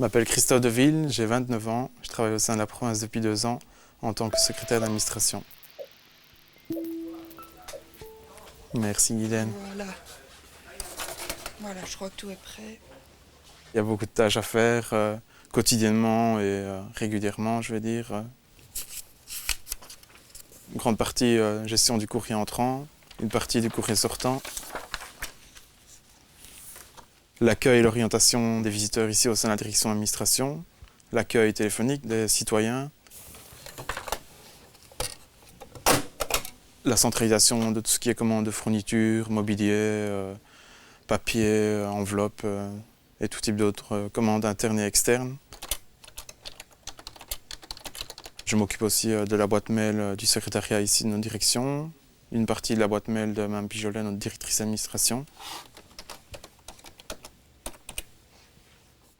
m'appelle Christophe Deville, j'ai 29 ans, je travaille au sein de la province depuis 2 ans en tant que secrétaire d'administration. Merci Guylaine. Voilà, je crois que tout est prêt. Il y a beaucoup de tâches à faire quotidiennement et régulièrement, je vais dire. Une grande partie gestion du courrier entrant, une partie du courrier sortant. L'accueil et l'orientation des visiteurs ici au sein de la direction d'administration. L'accueil téléphonique des citoyens. La centralisation de tout ce qui est commande de fournitures, mobilier, papier, enveloppe et tout type d'autres commandes internes et externes. Je m'occupe aussi de la boîte mail du secrétariat ici de notre direction, une partie de la boîte mail de Mme Pijolet, notre directrice d'administration.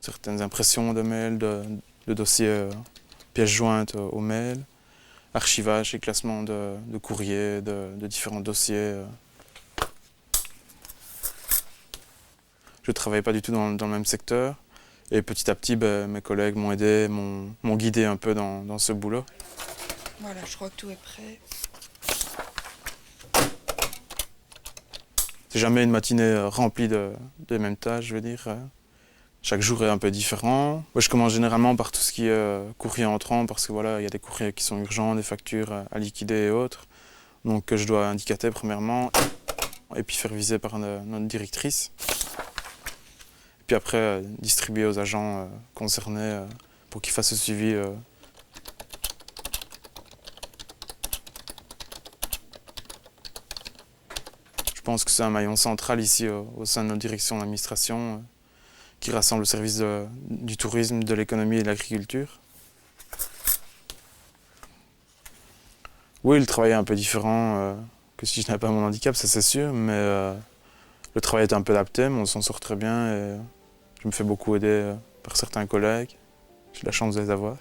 Certaines impressions de mails, de dossiers, pièces jointes aux mails, archivage et classement de courriers, de différents dossiers. Je ne travaillais pas du tout dans le même secteur. Et petit à petit, mes collègues m'ont aidé, m'ont guidé un peu dans ce boulot. Voilà, je crois que tout est prêt. C'est jamais une matinée remplie des mêmes tâches, je veux dire. Chaque jour est un peu différent. Moi, je commence généralement par tout ce qui est courrier entrant, parce que voilà, il y a des courriers qui sont urgents, des factures à liquider et autres. Donc que je dois indiquer premièrement, et puis faire viser par notre directrice. Puis après, distribuer aux agents concernés pour qu'ils fassent le suivi. Je pense que c'est un maillon central ici au sein de notre direction d'administration qui rassemble le service du tourisme, de l'économie et de l'agriculture. Oui, le travail est un peu différent que si je n'avais pas mon handicap, ça c'est sûr, mais le travail est un peu adapté, mais on s'en sort très bien et je me fais beaucoup aider par certains collègues. J'ai la chance de les avoir.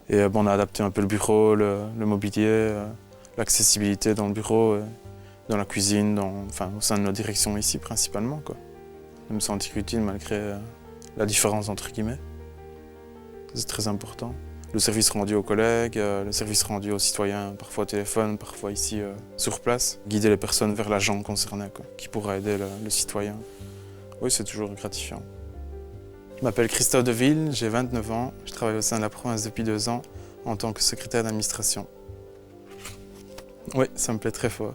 Et on a adapté un peu le bureau, le mobilier, l'accessibilité dans le bureau, dans la cuisine, au sein de notre direction ici principalement, quoi. Je me sentir utile malgré la différence entre guillemets. C'est très important. Le service rendu aux collègues, le service rendu aux citoyens, parfois au téléphone, parfois ici sur place. Guider les personnes vers l'agent concerné, quoi, qui pourra aider le citoyen. Oui, c'est toujours gratifiant. Je m'appelle Christophe Deville, j'ai 29 ans, je travaille au sein de la province depuis 2 ans en tant que secrétaire d'administration. Oui, ça me plaît très fort.